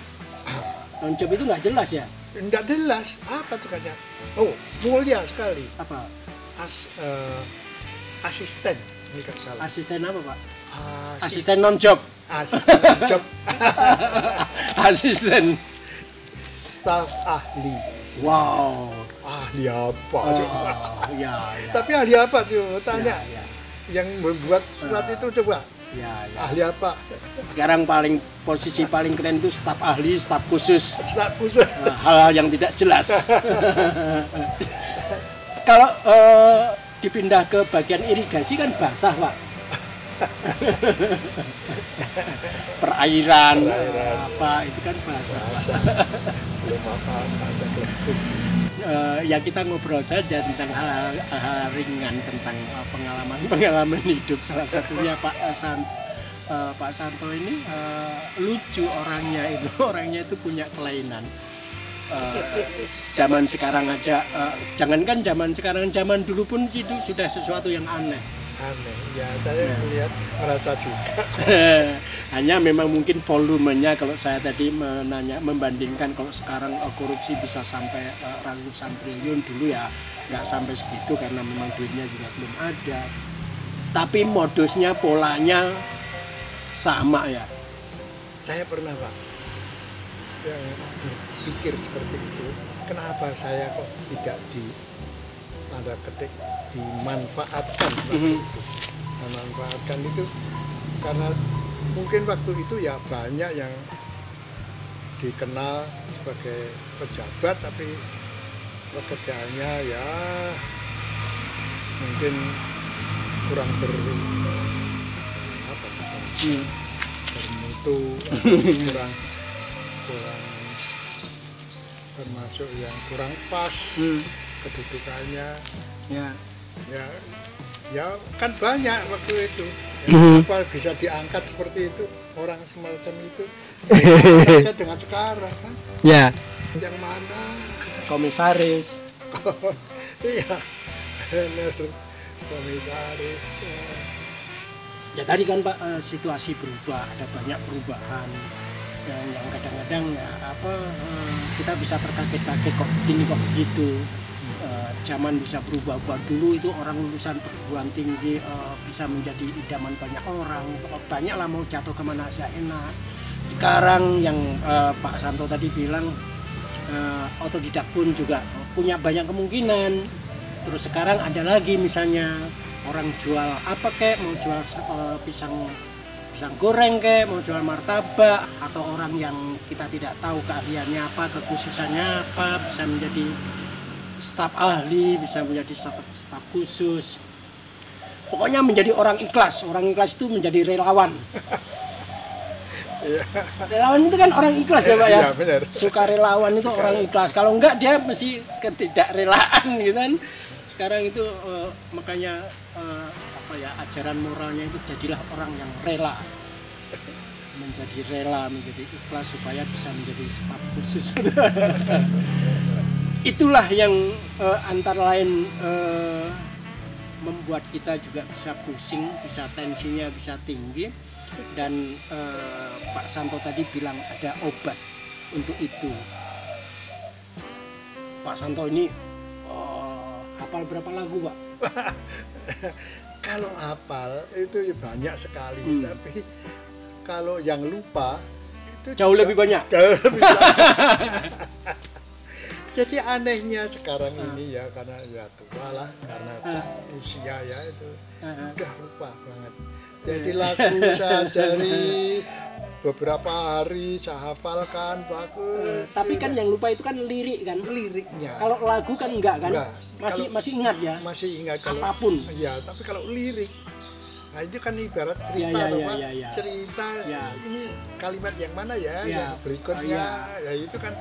Non-job itu nggak jelas ya? Enggak jelas apa tuh katanya. Oh, mulia sekali. Apa? Asisten, ini kan salah. Asisten apa Pak? Asisten Asisten non-job. job. Asisten. Staf ahli. Wow. Ahli apa? Coba. Ya. Tapi ahli apa tuh? Tanya. Ya. Yang membuat surat itu coba. Ya. Ahli apa? Sekarang posisi paling keren itu staf ahli, staf khusus. Staf khusus. Hal-hal yang tidak jelas. Kalau dipindah ke bagian irigasi kan basah Pak. Perairan, apa itu kan basah. Belum apa-apa, ada kelebus. Ya kita ngobrol saja tentang hal-hal ringan, tentang pengalaman hidup. Salah satunya Pak Santo ini lucu orangnya itu punya kelainan. Zaman sekarang aja, jangankan zaman sekarang, zaman dulu pun itu sudah sesuatu yang aneh. Aneh, ya saya melihat, merasa juga. Hanya memang mungkin volumenya, kalau saya tadi membandingkan kalau sekarang korupsi bisa sampai ratusan triliun, dulu ya nggak sampai segitu karena memang duitnya juga belum ada. Tapi modusnya, polanya sama ya. Saya pernah Pak, yang berpikir seperti itu, kenapa saya kok tidak tanda ketik dimanfaatkan waktu itu. Memanfaatkan itu karena mungkin waktu itu ya banyak yang dikenal sebagai pejabat, tapi pekerjaannya ya mungkin kurang bermutu, kurang termasuk yang kurang pas kedudukannya. Ya kan banyak waktu itu. Apa bisa diangkat seperti itu, orang semacam itu. Saja dengan sekarang kan. Ya. Yang mana? Komisaris. Iya, benar. Komisaris. Ya tadi kan Pak, situasi berubah, ada banyak perubahan yang kadang-kadang ya kita bisa terkaget-kaget, kok begini kok begitu. Zaman bisa berubah-ubah. Dulu itu orang lulusan perguruan tinggi bisa menjadi idaman banyak orang, banyaklah mau jatuh kemana saja enak. Sekarang yang Pak Santo tadi bilang, otodidak pun juga punya banyak kemungkinan. Terus sekarang ada lagi misalnya orang jual apa kek, mau jual pisang goreng kek, mau jual martabak, atau orang yang kita tidak tahu keahliannya apa, kekhususannya apa, bisa menjadi staf ahli, bisa menjadi staf khusus. Pokoknya menjadi orang ikhlas. Orang ikhlas itu menjadi relawan. Relawan itu kan orang ikhlas ya Pak ya. Iya, benar. Suka relawan itu orang ikhlas. Kalau enggak dia mesti ketidakrelaan gitu kan. Sekarang itu makanya ajaran moralnya itu jadilah orang yang rela. Menjadi rela, menjadi ikhlas supaya bisa menjadi staf khusus. Itulah yang antara lain membuat kita juga bisa pusing, bisa tensinya bisa tinggi. Dan Pak Santo tadi bilang ada obat untuk itu. Pak Santo ini hafal berapa lagu, Pak? Kalau hafal itu banyak sekali, tapi kalau yang lupa itu Jauh lebih banyak. jauh lebih banyak. Jadi anehnya sekarang ini ya, karena ya tua lah, karena usia ya itu udah lupa banget. Jadi lagu saya ajari beberapa hari saya hafalkan bagus. Tapi kan yang lupa itu kan lirik kan? Liriknya. Kalau lagu kan enggak kan? Enggak. Masih ingat ya? Masih ingat kalau apapun. Ya, tapi kalau lirik, nah itu kan ibarat cerita, Ya. cerita. Ya. Ini kalimat yang mana ya? Ya. Yang berikutnya, ya itu kan,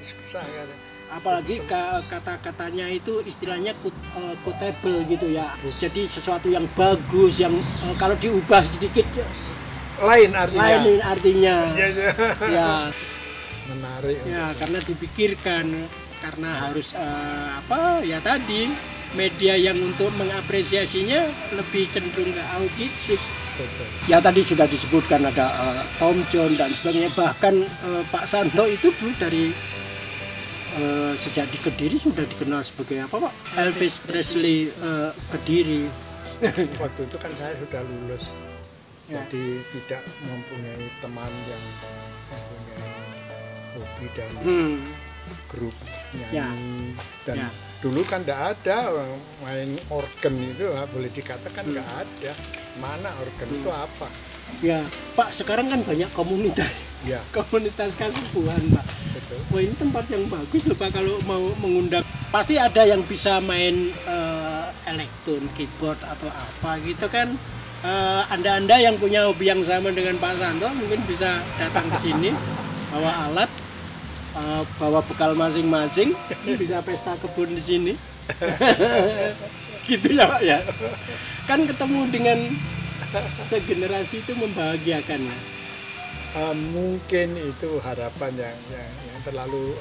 susah kan. Apalagi kata-katanya itu istilahnya quotable gitu ya. Jadi sesuatu yang bagus, yang kalau diubah sedikit Lain artinya. Ya. Menarik. Ya, karena dipikirkan, karena harus ya tadi media yang untuk mengapresiasinya lebih cenderung ke auditif. Betul. Ya tadi sudah disebutkan ada Tom Jones dan sebagainya, bahkan Pak Santo itu dulu dari sejak di Kediri sudah dikenal sebagai apa, Pak? Elvis Presley Kediri. Waktu itu kan saya sudah lulus, jadi tidak mempunyai teman yang mempunyai hobi dan grup nyanyi dan dulu kan tidak ada main organ itu, boleh dikatakan nggak ada. Mana organ itu apa? Ya Pak, sekarang kan banyak komunitas. Ya. Komunitas kasubuhan, Pak. Betul. Wah, ini tempat yang bagus loh, Pak, kalau mau mengundang. Pasti ada yang bisa main elektron, keyboard atau apa gitu kan. Anda yang punya hobi yang sama dengan Pak Santo mungkin bisa datang ke sini, bawa alat, bawa bekal masing-masing, bisa pesta kebun di sini. Gitu ya, Pak ya. Kan ketemu dengan segenerasi itu membahagiakan ya. Mungkin itu harapan yang terlalu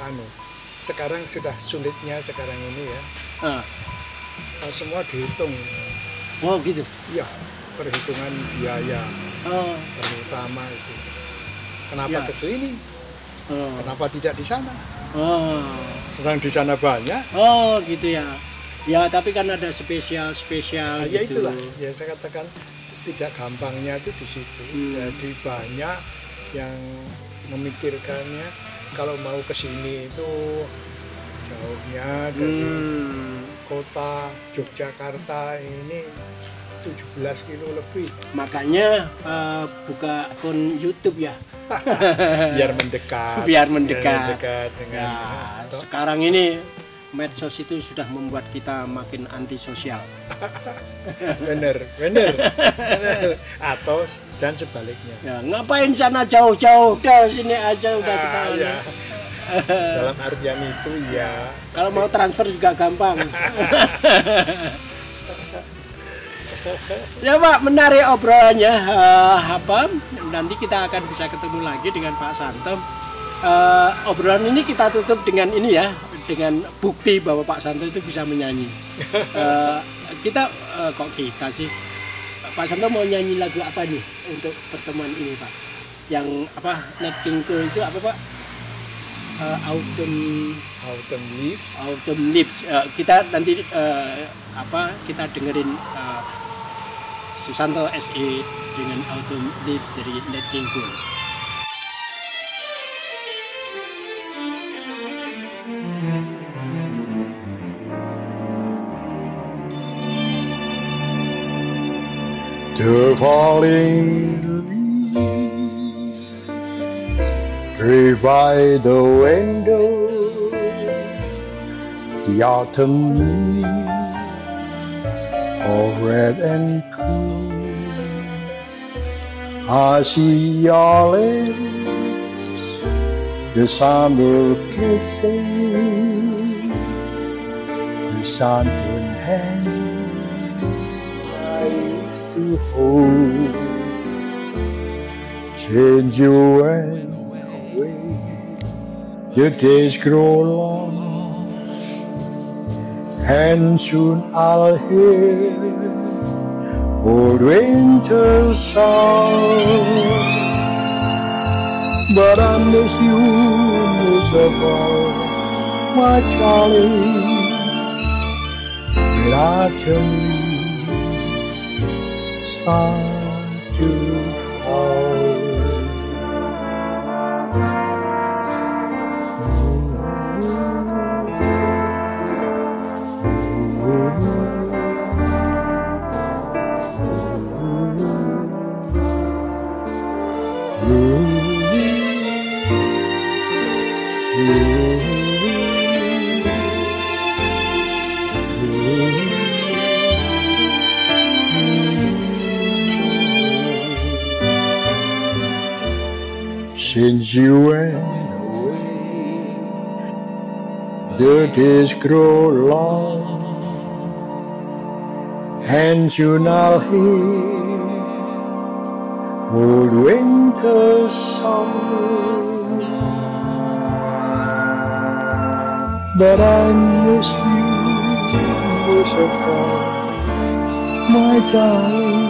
sekarang sudah sulitnya sekarang ini ya. Semua dihitung. Oh gitu. Iya, perhitungan biaya terutama itu. Kenapa ke sini? Kenapa tidak di sana? Sedang di sana banyak. Oh gitu ya. Ya tapi kan ada spesial Nah, gitu. ya itulah, ya saya katakan tidak gampangnya itu di situ. Jadi banyak yang memikirkannya kalau mau ke sini itu jauhnya dari kota Yogyakarta ini 17 kilo lebih. Makanya buka akun YouTube ya. Biar mendekat. Biar mendekat dengan sekarang ini medsos itu sudah membuat kita makin antisosial. bener. Atau dan sebaliknya. Ya, ngapain sana jauh-jauh, ke sini aja udah kita. Ya. Dalam artian itu ya. Kalau mau transfer juga gampang. Ya Pak, menarik obrolannya. Nanti kita akan bisa ketemu lagi dengan Pak Santo. Obrolan ini kita tutup dengan ini ya, dengan bukti bahwa Pak Santo itu bisa menyanyi. Kita kita sih, Pak Santo mau nyanyi lagu apa nih untuk pertemuan ini Pak? Yang apa, Nat King Cole itu apa Pak? Autumn Leaves. Kita nanti kita dengerin Susanto SE dengan Autumn Leaves dari Nat King Cole. The falling leaves drip by the window, the autumn leaves all red and cool. I see your lips, the summer kisses, the sunburned hand to hold. Since you went away, your days grow long, and soon I'll hear old winter's song. But I miss you most of all, my darling, when autumn leaves start to fall. Since you went away, the days grow long, and soon I'll hear old winter song. But I miss you so far, my darling.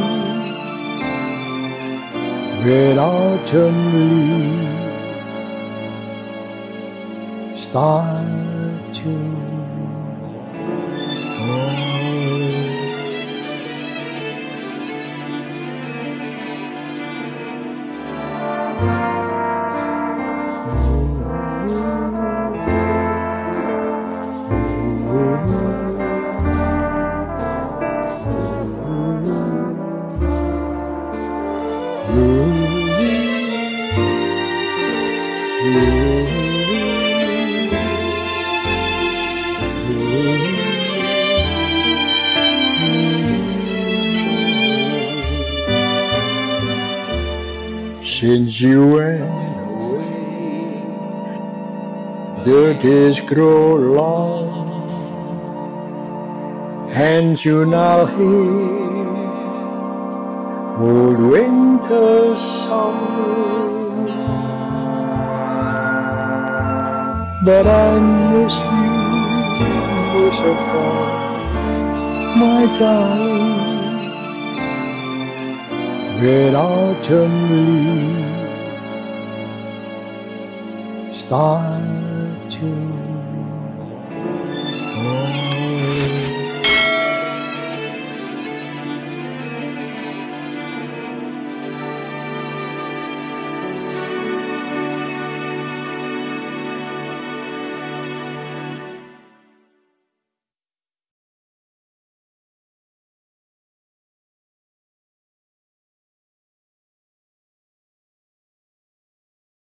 When autumn leaves start to fall. Since you went away, the days grow long, and soon I'll hear old winter song. But I miss you so far, my darling. When autumn leaves start to